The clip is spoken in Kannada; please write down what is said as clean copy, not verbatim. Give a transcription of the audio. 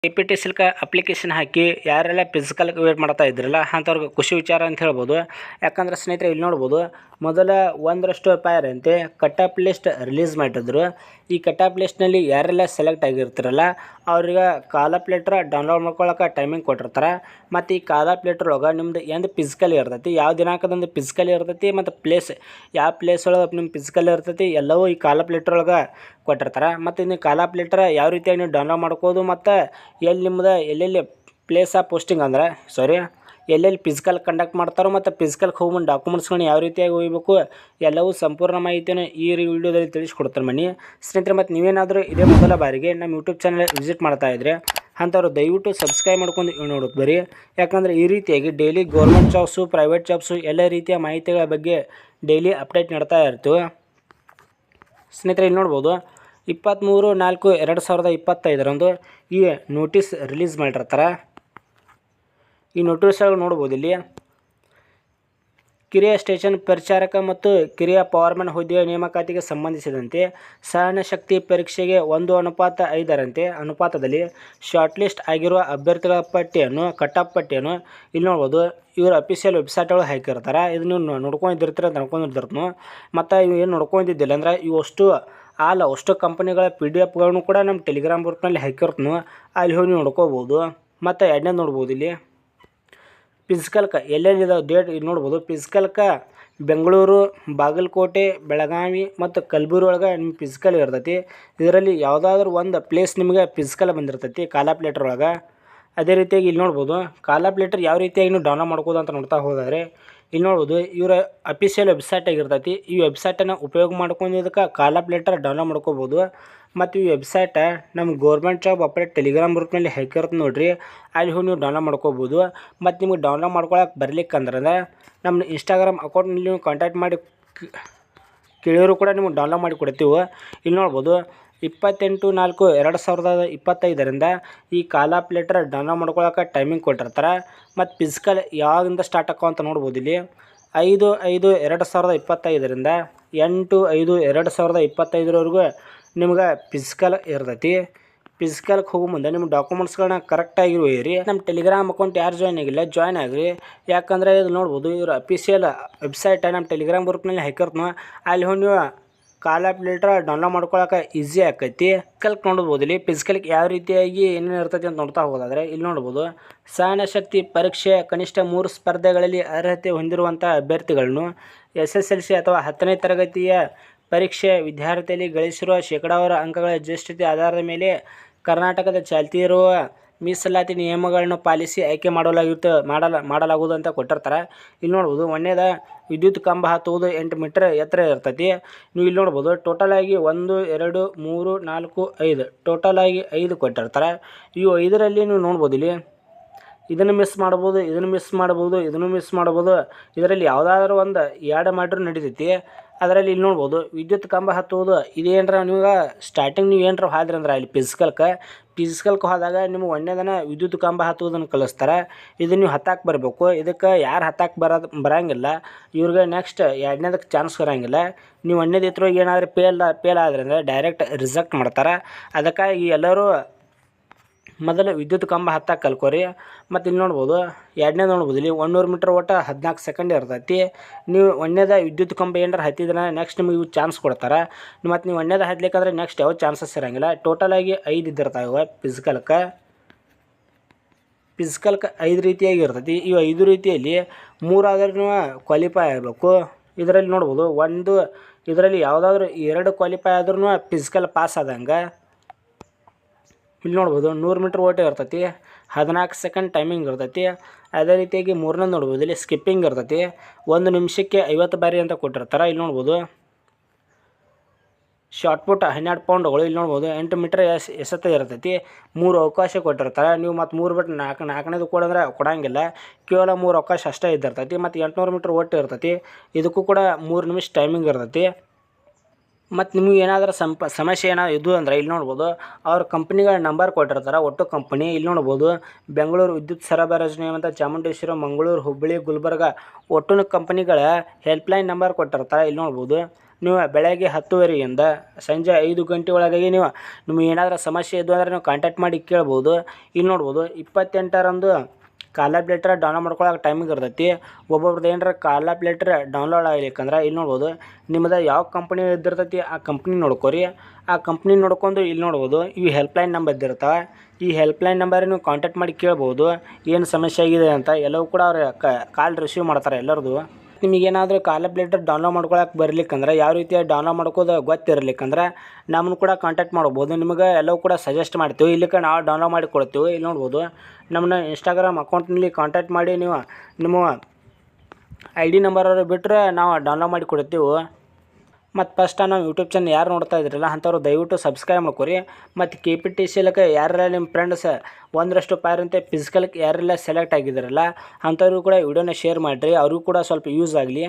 ಕೆ.ಪಿ.ಟಿ. ಸಿಲ್ಕ್ ಅಪ್ಲಿಕೇಶನ್ ಹಾಕಿ ಯಾರೆಲ್ಲ ಫಿಸಿಕಲ್ ವೇಟ್ ಮಾಡ್ತಾ ಇದ್ರಲ್ಲ ಅಂಥವ್ರಿಗೆ ಖುಷಿ ವಿಚಾರ ಅಂತ ಹೇಳ್ಬೋದು. ಯಾಕಂದ್ರೆ ಸ್ನೇಹಿತರೆ ಇಲ್ಲಿ ನೋಡ್ಬೋದು, ಮೊದಲ 1% ಫೈರ್ ಅಂತೆ ಕಟ್ ಆಫ್ ಲಿಸ್ಟ್ ರಿಲೀಸ್ ಮಾಡಿದ್ರು. ಈ ಕಟ್ ಆಫ್ ಲಿಸ್ಟ್ನಲ್ಲಿ ಯಾರೆಲ್ಲ ಸೆಲೆಕ್ಟ್ ಆಗಿರ್ತಾರಲ್ಲ ಅವ್ರಿಗೆ ಕಾಲ್ ಆಫ್ ಲೆಟ್ರ್ ಡೌನ್ಲೋಡ್ ಮಾಡ್ಕೊಳ್ಳೋಕೆ ಟೈಮಿಂಗ್ ಕೊಟ್ಟಿರ್ತಾರೆ. ಮತ್ತು ಈ ಕಾಲ್ ಆಫ್ ಲೆಟ್ರ್ ಒಳಗೆ ನಿಮ್ದು ಎಂದು ಫಿಸಿಕಲ್ ಇರ್ತೈತಿ, ಯಾವ ದಿನಾಂಕದಂದು ಫಿಸಿಕಲ್ ಇರ್ತೈತಿ, ಮತ್ತು ಪ್ಲೇಸ್ ಯಾವ ಪ್ಲೇಸ್ ಒಳಗೆ ನಿಮ್ಮ ಫಿಸಿಕಲ್ ಇರ್ತೈತಿ ಎಲ್ಲವೂ ಈ ಕಾಲ್ ಆಫ್ ಲೆಟ್ರ್ ಒಳಗೆ ಕೊಟ್ಟಿರ್ತಾರೆ. ಮತ್ತು ಇನ್ನು ಕಾಲ್ ಆಫ್ ಲೆಟ್ರ್ ಯಾವ ರೀತಿಯಾಗಿ ನೀವು ಡೌನ್ಲೋಡ್ ಮಾಡ್ಕೋದು ಮತ್ತು ಎಲ್ಲಿ ನಿಮ್ಮದು ಎಲ್ಲೆಲ್ಲಿ ಪ್ಲೇಸ್ ಆಫ್ ಪೋಸ್ಟಿಂಗ್ ಅಂದರೆ ಎಲ್ಲೆಲ್ಲಿ ಫಿಸಿಕಲ್ ಕಂಡಕ್ಟ್ ಮಾಡ್ತಾರೋ ಮತ್ತು ಫಿಸಿಕಲ್ಗೆ ಹೋಗಿ ಮುಂದೆ ಡಾಕ್ಯುಮೆಂಟ್ಸ್ಗಳನ್ನ ಯಾವ ರೀತಿಯಾಗಿ ಹೋಗಬೇಕು ಎಲ್ಲವೂ ಸಂಪೂರ್ಣ ಮಾಹಿತಿಯನ್ನು ಈ ವಿಡಿಯೋದಲ್ಲಿ ತಿಳಿಸ್ಕೊಡ್ತಾರೆ ಬನ್ನಿ ಸ್ನೇಹಿತರೆ. ಮತ್ತು ನೀವೇನಾದರೂ ಇದೇ ಮೊದಲ ಬಾರಿಗೆ ನಮ್ಮ ಯೂಟ್ಯೂಬ್ ಚಾನಲ್ ವಿಸಿಟ್ ಮಾಡ್ತಾ ಇದ್ದರೆ ಅಂಥವ್ರು ದಯವಿಟ್ಟು ಸಬ್ಸ್ಕ್ರೈಬ್ ಮಾಡ್ಕೊಂಡು ನೋಡೋದು ಬರೀ. ಯಾಕಂದರೆ ಈ ರೀತಿಯಾಗಿ daily government jobs, private jobs ಎಲ್ಲ ರೀತಿಯ ಮಾಹಿತಿಗಳ ಬಗ್ಗೆ ಡೈಲಿ ಅಪ್ಡೇಟ್ ನೀಡ್ತಾ ಇರ್ತೀವಿ ಸ್ನೇಹಿತರೆ. ಇಲ್ಲಿ ನೋಡ್ಬೋದು 23/4/2025 ಈ ನೋಟಿಸ್ ರಿಲೀಸ್ ಮಾಡಿರ್ತಾರೆ. ಈ ನೋಟಿಸ್ ಒಳಗೆ ನೋಡ್ಬೋದು ಇಲ್ಲಿ ಕಿರಿಯ ಸ್ಟೇಷನ್ ಪರಿಚಾರಕ ಮತ್ತು ಕಿರಿಯ ಪವರ್ಮ್ಯಾನ್ ಹುದ್ದೆಯ ನೇಮಕಾತಿಗೆ ಸಂಬಂಧಿಸಿದಂತೆ ಸಹನ ಶಕ್ತಿ ಪರೀಕ್ಷೆಗೆ 1:5 ಅನುಪಾತದಲ್ಲಿ ಶಾರ್ಟ್ ಲಿಸ್ಟ್ ಆಗಿರುವ ಅಭ್ಯರ್ಥಿಗಳ ಪಟ್ಟಿಯನ್ನು ಕಟ್ ಆಫ್ ಪಟ್ಟಿಯನ್ನು ಇಲ್ಲಿ ನೋಡ್ಬೋದು ಇವರು ಅಫಿಷಿಯಲ್ ವೆಬ್ಸೈಟ್ ಒಳಗೆ ಹಾಕಿರ್ತಾರೆ. ಇದು ನೀವು ನೋಡ್ಕೊಂಡಿರ್ತೀರ ಅಂತ ಅನ್ಕೊಂಡಿರ್ತೀರ. ಮತ್ತು ಇವು ಏನು ನೋಡ್ಕೊಂಡಿದ್ದಿಲ್ಲ ಅಂದರೆ ಅಷ್ಟು ಕಂಪನಿಗಳ PDF ಕೂಡ ನಮ್ಮ ಟೆಲಿಗ್ರಾಮ್ ಗ್ರೂಪ್ನಲ್ಲಿ ಹಾಕಿರ್ತೀವಿ, ಅಲ್ಲಿ ಹೋಗಿ ನೋಡ್ಕೋಬೋದು. ಮತ್ತು ಎರಡನೇ ನೋಡ್ಬೋದು ಇಲ್ಲಿ ಫಿಸಿಕಲ್ಕ ಎಲ್ಲೆಲ್ಲಿದಾವೆ ಡೇಟ್ ಇಲ್ಲಿ ನೋಡ್ಬೋದು. ಫಿಸಿಕಲ್ಕ ಬೆಂಗಳೂರು, ಬಾಗಲಕೋಟೆ, ಬೆಳಗಾವಿ ಮತ್ತು ಕಲಬುರಗಿ ಒಳಗೆ ನಿಮ್ಮ ಫಿಸಿಕಲ್ ಇರ್ತೈತಿ. ಇದರಲ್ಲಿ ಯಾವುದಾದ್ರೂ ಒಂದು ಪ್ಲೇಸ್ ನಿಮಗೆ ಫಿಸಿಕಲ್ ಬಂದಿರ್ತೈತಿ ಕಾಲ್ ಆಫ್ ಲೆಟ್ರ್ ಒಳಗೆ. ಅದೇ ರೀತಿಯಾಗಿ ಇಲ್ಲಿ ನೋಡ್ಬೋದು ಕಾಲ್ ಆಫ್ ಲೆಟ್ರ್ ಯಾವ ರೀತಿಯಾಗಿ ನೀವು ಡೌನ್ಲೋಡ್ ಮಾಡ್ಕೋದು ಅಂತ ನೋಡ್ತಾ ಹೋದರೆ ಇಲ್ಲಿ ನೋಡ್ಬೋದು ಇವರ ಅಫಿಷಿಯಲ್ ವೆಬ್ಸೈಟ್ ಆಗಿರ್ತೈತಿ. ಈ ವೆಬ್ಸೈಟನ್ನು ಉಪಯೋಗ ಮಾಡ್ಕೊಂಡಿದ್ದಕ್ಕೆ ಕಾಲ್ ಆಫ್ ಲೆಟರ್ ಡೌನ್ಲೋಡ್ ಮಾಡ್ಕೋಬೋದು. ಮತ್ತು ಈ ವೆಬ್ಸೈಟ ನಮ್ಮ ಗೌರ್ಮೆಂಟ್ ಜಾಬ್ ಅಪ್ಡೇಟ್ ಟೆಲಿಗ್ರಾಮ್ ಗ್ರೂಪ್ನಲ್ಲಿ ಹಾಕಿರುತ್ತೆ ನೋಡಿರಿ, ಅಲ್ಲಿ ಹೋಗಿ ನೀವು ಡೌನ್ಲೋಡ್ ಮಾಡ್ಕೋಬೋದು. ಮತ್ತು ನಿಮಗೆ ಡೌನ್ಲೋಡ್ ಮಾಡ್ಕೊಳಕ್ಕೆ ಬರ್ಲಿಕ್ಕಂದ್ರೆ ನಮ್ಮ ಇನ್ಸ್ಟಾಗ್ರಾಮ್ ಅಕೌಂಟ್ನಲ್ಲಿ ನೀವು ಕಾಂಟ್ಯಾಕ್ಟ್ ಮಾಡಿ ಕೇಳಿದ್ರು ಕೂಡ ನಿಮಗೆ ಡೌನ್ಲೋಡ್ ಮಾಡಿ ಕೊಡ್ತೀವಿ. ಇಲ್ಲಿ ನೋಡ್ಬೋದು 28/4/2025 ಈ ಕಾಲ್ ಆಫ್ ಲೆಟರ್ ಡೌನ್ಲೋಡ್ ಮಾಡ್ಕೊಳಕ್ಕೆ ಟೈಮಿಂಗ್ ಕೊಟ್ಟಿರ್ತಾರೆ. ಮತ್ತು ಫಿಸಿಕಲ್ ಯಾವಾಗಿಂದ ಸ್ಟಾರ್ಟ್ ಆಕೋ ಅಂತ ನೋಡ್ಬೋದು ಇಲ್ಲಿ 5/5/2025 8/5/2025 ನಿಮ್ಗೆ ಫಿಸಿಕಲ್ ಇರ್ತೈತಿ. ಫಿಸಿಕಲ್ಗೆ ಹೋಗೋ ಮುಂದೆ ನಿಮ್ಮ ಡಾಕ್ಯುಮೆಂಟ್ಸ್ಗಳನ್ನ ಕರೆಕ್ಟಾಗಿ ಒಯ್ಯಿರಿ. ನಮ್ಮ ಟೆಲಿಗ್ರಾಮ್ ಅಕೌಂಟ್ ಯಾರು ಜಾಯ್ನ್ ಆಗಿಲ್ಲ ಜಾಯ್ನ್ ಆಗಿರಿ. ಯಾಕಂದರೆ ಇದು ನೋಡ್ಬೋದು ಇವರು ಅಫಿಷಿಯಲ್ ವೆಬ್ಸೈಟ್ ನಮ್ಮ ಟೆಲಿಗ್ರಾಮ್ ಗ್ರೂಪ್ನಲ್ಲಿ ಹಾಕಿರ್ತೀವಿ, ಅಲ್ಲಿ ಹೋಗಿ ನೀವು ಕಾಲ್ ಆಫ್ ಲೆಟ್ರ್ ಡೌನ್ಲೋಡ್ ಮಾಡ್ಕೊಳಕ್ಕೆ ಈಸಿ ಆಕೈತಿ. ಫಿಸಿಕಲ್ಗೆ ನೋಡ್ಬೋದು ಇಲ್ಲಿ ಫಿಸಿಕಲ್ಗೆ ಯಾವ ರೀತಿಯಾಗಿ ಏನೇನು ಇರ್ತೈತಿ ಅಂತ ನೋಡ್ತಾ ಹೋದಾದರೆ ಇಲ್ಲಿ ನೋಡ್ಬೋದು ಸಹನ ಶಕ್ತಿ ಪರೀಕ್ಷೆ ಕನಿಷ್ಠ 3 ಸ್ಪರ್ಧೆಗಳಲ್ಲಿ ಅರ್ಹತೆ ಹೊಂದಿರುವಂಥ ಅಭ್ಯರ್ಥಿಗಳನ್ನು SSLC ಅಥವಾ 10ನೇ ತರಗತಿಯ ಪರೀಕ್ಷೆ ವಿದ್ಯಾರ್ಥಿಯಲ್ಲಿ ಗಳಿಸಿರುವ ಶೇಕಡಾವಾರು ಅಂಕಗಳ ಜ್ಯೇಷ್ಠತೆ ಆಧಾರದ ಮೇಲೆ ಕರ್ನಾಟಕದ ಚಾಲ್ತಿ ಇರುವ ಮೀಸಲಾತಿ ನಿಯಮಗಳನ್ನು ಪಾಲಿಸಿ ಆಯ್ಕೆ ಮಾಡಲಾಗುವುದು ಅಂತ ಕೊಟ್ಟಿರ್ತಾರೆ. ಇಲ್ಲಿ ನೋಡ್ಬೋದು ಒಂದೇದ ವಿದ್ಯುತ್ ಕಂಬ ಹತ್ತುವುದು 8 ಮೀಟರ್ ಎತ್ತರ ಇರ್ತೈತಿ. ನೀವು ಇಲ್ಲಿ ನೋಡ್ಬೋದು ಟೋಟಲಾಗಿ 1 2 3 4 5 ಟೋಟಲಾಗಿ 5 ಕೊಟ್ಟಿರ್ತಾರೆ. ಇವು 5ರಲ್ಲಿ ನೀವು ನೋಡ್ಬೋದು ಇಲ್ಲಿ ಇದನ್ನು ಮಿಸ್ ಮಾಡ್ಬೋದು, ಇದನ್ನು ಮಿಸ್ ಮಾಡ್ಬೋದು. ಇದರಲ್ಲಿ ಯಾವುದಾದ್ರೂ ಒಂದು ಎರಡು ಮಾಡಿದ್ರು ನಡೀತೈತಿ. ಅದರಲ್ಲಿ ಇಲ್ಲಿ ನೋಡ್ಬೋದು ವಿದ್ಯುತ್ ಕಂಬ ಹತ್ತುವುದು ಇದೇನರ ನೀವು ಸ್ಟಾರ್ಟಿಂಗ್ ನೀವು ಏನರ ಹಾದ್ರಿ ಅಂದ್ರೆ ಇಲ್ಲಿ ಫಿಸಿಕಲ್ಗೆ ಹೋದಾಗ ನಿಮ್ಗೆ ಒಂದೇದನ ವಿದ್ಯುತ್ ಕಂಬ ಹತ್ತುವುದನ್ನು ಕಲಿಸ್ತಾರೆ. ಇದನ್ನು ನೀವು ಹತ್ತಾಕೆ ಬರಬೇಕು. ಇದಕ್ಕೆ ಯಾರು ಹತ್ತಾಕೆ ಬರೋಂಗಿಲ್ಲ ಇವ್ರಿಗೆ ನೆಕ್ಸ್ಟ್ ಎರಡನೇದಕ್ಕೆ ಚಾನ್ಸ್ ಇರೋಂಗಿಲ್ಲ. ನೀವು ಒಂದೇದು ಇದ್ರೊಳಗೆ ಏನಾದರೂ ಫೇಲ್ ಆದ್ರೆ ಅಂದರೆ ಡೈರೆಕ್ಟ್ ರಿಜೆಕ್ಟ್ ಮಾಡ್ತಾರೆ. ಅದಕ್ಕಾಗಿ ಎಲ್ಲರೂ ಮೊದಲು ವಿದ್ಯುತ್ ಕಂಬ ಹತ್ತಾಕೆ ಕಲ್ಕೋರಿ. ಮತ್ತು ಇಲ್ಲಿ ನೋಡ್ಬೋದು ಎರಡನೇದು ನೋಡ್ಬೋದು ಇಲ್ಲಿ 100 ಮೀಟ್ರ್ ಓಟ 14 ಸೆಕೆಂಡ್ ಇರ್ತೈತಿ. ನೀವು ಒಂದೇದ ವಿದ್ಯುತ್ ಕಂಬ ಏನಾರ ಹತ್ತಿದ್ರೆ ನೆಕ್ಸ್ಟ್ ನಿಮಗೆ ಇವು ಚಾನ್ಸ್ ಕೊಡ್ತಾರೆ. ಮತ್ತು ನೀವು ಒಂದೇದ ಹತ್ತಲಿಕ್ಕಂದ್ರೆ ನೆಕ್ಸ್ಟ್ ಯಾವ ಚಾನ್ಸಸ್ ಇರೋಂಗಿಲ್ಲ. ಟೋಟಲಾಗಿ 5 ಇದ್ದಿರ್ತಾವೆ ಫಿಸಿಕಲ್ಗೆ 5 ರೀತಿಯಾಗಿ ಇರ್ತೈತಿ. ಇವು 5 ರೀತಿಯಲ್ಲಿ 3 ಆದ್ರೂ ಕ್ವಾಲಿಫೈ ಆಗಬೇಕು. ಇದರಲ್ಲಿ ನೋಡ್ಬೋದು ಇದರಲ್ಲಿ ಯಾವುದಾದ್ರೂ 2 ಕ್ವಾಲಿಫೈ ಆದ್ರೂ ಫಿಸಿಕಲ್ ಪಾಸ್ ಆದಂಗೆ. ಇಲ್ಲಿ ನೋಡ್ಬೋದು 100 ಮೀಟ್ರ್ ಓಟ ಇರ್ತೈತಿ, 14 ಸೆಕೆಂಡ್ ಟೈಮಿಂಗ್ ಇರ್ತೈತಿ. ಅದೇ ರೀತಿಯಾಗಿ ಮೂರನೇದು ನೋಡ್ಬೋದು ಇಲ್ಲಿ ಸ್ಕಿಪ್ಪಿಂಗ್ ಇರ್ತೈತಿ, 1 ನಿಮಿಷಕ್ಕೆ 50 ಬಾರಿ ಅಂತ ಕೊಟ್ಟಿರ್ತಾರೆ. ಇಲ್ಲಿ ನೋಡ್ಬೋದು ಶಾರ್ಟ್ ಪುಟ್ 12 ಪೌಂಡ್ಗಳು. ಇಲ್ಲಿ ನೋಡ್ಬೋದು 8 ಮೀಟ್ರ್ ಎಸೆತ ಇರ್ತೈತಿ. 3 ಅವಕಾಶ ಕೊಟ್ಟಿರ್ತಾರೆ. ನೀವು ಮತ್ತು 3 ಬಿಟ್ಟು ನಾಲ್ಕನೇದು ಕೊಡಂದ್ರೆ ಕೊಡೋಂಗಿಲ್ಲ, ಕೇವಲ 3 ಅವಕಾಶ ಅಷ್ಟೇ ಇದ್ದಿರ್ತೈತಿ. ಮತ್ತು 800 ಮೀಟ್ರ್ ಓಟ ಇರ್ತೈತಿ. ಇದಕ್ಕೂ ಕೂಡ 3 ನಿಮಿಷ ಟೈಮಿಂಗ್ ಇರ್ತೈತಿ. ಮತ್ತು ನಿಮಗೆ ಏನಾದರೂ ಸಮಸ್ಯೆ ಇದು ಅಂದರೆ ಇಲ್ಲಿ ನೋಡ್ಬೋದು ಅವ್ರ ಕಂಪ್ನಿಗಳ ನಂಬರ್ ಕೊಟ್ಟಿರ್ತಾರೆ ಒಟ್ಟು ಕಂಪ್ನಿ. ಇಲ್ಲಿ ನೋಡ್ಬೋದು ಬೆಂಗಳೂರು ವಿದ್ಯುತ್ ಸರಬರಾಜು ನಿಯಮ, ಚಾಮುಂಡೇಶ್ವರಿ, ಮಂಗಳೂರು, ಹುಬ್ಬಳ್ಳಿ, ಗುಲ್ಬರ್ಗ ಒಟ್ಟು ಕಂಪ್ನಿಗಳ ಹೆಲ್ಪ್ಲೈನ್ ನಂಬರ್ ಕೊಟ್ಟಿರ್ತಾರೆ. ಇಲ್ಲಿ ನೋಡ್ಬೋದು ನೀವು ಬೆಳಗ್ಗೆ 10:30ಯಿಂದ ಸಂಜೆ 5 ಗಂಟೆ ಒಳಗಾಗಿ ನಿಮಗೆ ಏನಾದರೂ ಸಮಸ್ಯೆ ಇದ್ದು ಅಂದರೆ ನೀವು ಕಾಂಟ್ಯಾಕ್ಟ್ ಮಾಡಿ ಕೇಳ್ಬೋದು. ಇಲ್ಲಿ ನೋಡ್ಬೋದು 28ರಂದು ಕಾಲ್ ಆಫ್ ಲೆಟರ್ ಡೌನ್ಲೋಡ್ ಮಾಡ್ಕೊಳ್ಳೋಕೆ ಟೈಮಿಂಗ್ ಇರ್ತೈತಿ. ಒಬ್ಬೊಬ್ರದ್ದು ಏನಾರ ಕಾಲ್ ಆಫ್ ಲೆಟರ್ ಡೌನ್ಲೋಡ್ ಆಗ್ಲಿಕ್ಕಂದ್ರೆ ಇಲ್ಲಿ ನೋಡ್ಬೋದು ನಿಮ್ಮದು ಯಾವ ಕಂಪ್ನಿ ಇದ್ದಿರ್ತೈತಿ ಆ ಕಂಪ್ನಿ ನೋಡ್ಕೊರಿ. ಆ ಕಂಪ್ನಿ ನೋಡ್ಕೊಂಡು ಇಲ್ಲಿ ನೋಡ್ಬೋದು ಇವು ಹೆಲ್ಪ್ಲೈನ್ ನಂಬರ್ ಇದ್ದಿರ್ತಾವೆ. ಈ ಹೆಲ್ಪ್ಲೈನ್ ನಂಬರ್ ನೀವು ಕಾಂಟ್ಯಾಕ್ಟ್ ಮಾಡಿ ಕೇಳ್ಬೋದು ಏನು ಸಮಸ್ಯೆ ಆಗಿದೆ ಅಂತ. ಎಲ್ಲವೂ ಕೂಡ ಅವ್ರು ಕಾಲ್ ರಿಸೀವ್ ಮಾಡ್ತಾರೆ ಎಲ್ಲರದು. ನಿಮಗೇನಾದರೂ ಕಾಲ್ ಆಫ್ ಲೆಟರ್ ಡೌನ್ಲೋಡ್ ಮಾಡ್ಕೊಳಕ್ಕೆ ಬರ್ಲಿಕ್ಕಂದ್ರೆ ಯಾವ ರೀತಿಯಾಗಿ ಡೌನ್ಲೋಡ್ ಮಾಡ್ಕೋದು ಗೊತ್ತಿರಲಿಕ್ಕಂದ್ರೆ ನಮ್ಮನ್ನು ಕೂಡ ಕಾಂಟ್ಯಾಕ್ಟ್ ಮಾಡ್ಬೋದು. ನಿಮಗೆ ಎಲ್ಲವೂ ಕೂಡ ಸಜೆಸ್ಟ್ ಮಾಡ್ತೀವಿ. ಇಲ್ಲಿಕ್ಕೆ ನಾವು ಡೌನ್ಲೋಡ್ ಮಾಡಿ ಕೊಡ್ತೀವಿ. ಇಲ್ಲಿ ನೋಡ್ಬೋದು ನಮ್ಮನ್ನ ಇನ್ಸ್ಟಾಗ್ರಾಮ್ ಅಕೌಂಟ್ನಲ್ಲಿ ಕಾಂಟ್ಯಾಕ್ಟ್ ಮಾಡಿ ನೀವು ನಿಮ್ಮ ID ನಂಬರ್ ಬಿಟ್ಟರೆ ನಾವು ಡೌನ್ಲೋಡ್ ಮಾಡಿ ಕೊಡ್ತೀವಿ. ಮತ್ತು ಫಸ್ಟ್ ನಾವು ಯೂಟ್ಯೂಬ್ ಚಾನಲ್ ಯಾರು ನೋಡ್ತಾ ಇದ್ರಲ್ಲ ಅಂಥವ್ರು ದಯವಿಟ್ಟು ಸಬ್ಸ್ಕ್ರೈಬ್ ಮಾಡ್ಕೊರಿ. ಮತ್ತು KPTCLಕ್ಕೆ ಯಾರೆಲ್ಲ ನಿಮ್ಮ ಫ್ರೆಂಡ್ಸ್ 1:5 ಅಂತ ಫಿಸಿಕಲ್ಗೆ ಯಾರೆಲ್ಲ ಸೆಲೆಕ್ಟ್ ಆಗಿದ್ದಾರಲ್ಲ ಅಂಥವ್ರಿಗೂ ಕೂಡ ವಿಡಿಯೋನ ಶೇರ್ ಮಾಡಿರಿ, ಅವ್ರಿಗೂ ಕೂಡ ಸ್ವಲ್ಪ ಯೂಸ್ ಆಗಲಿ.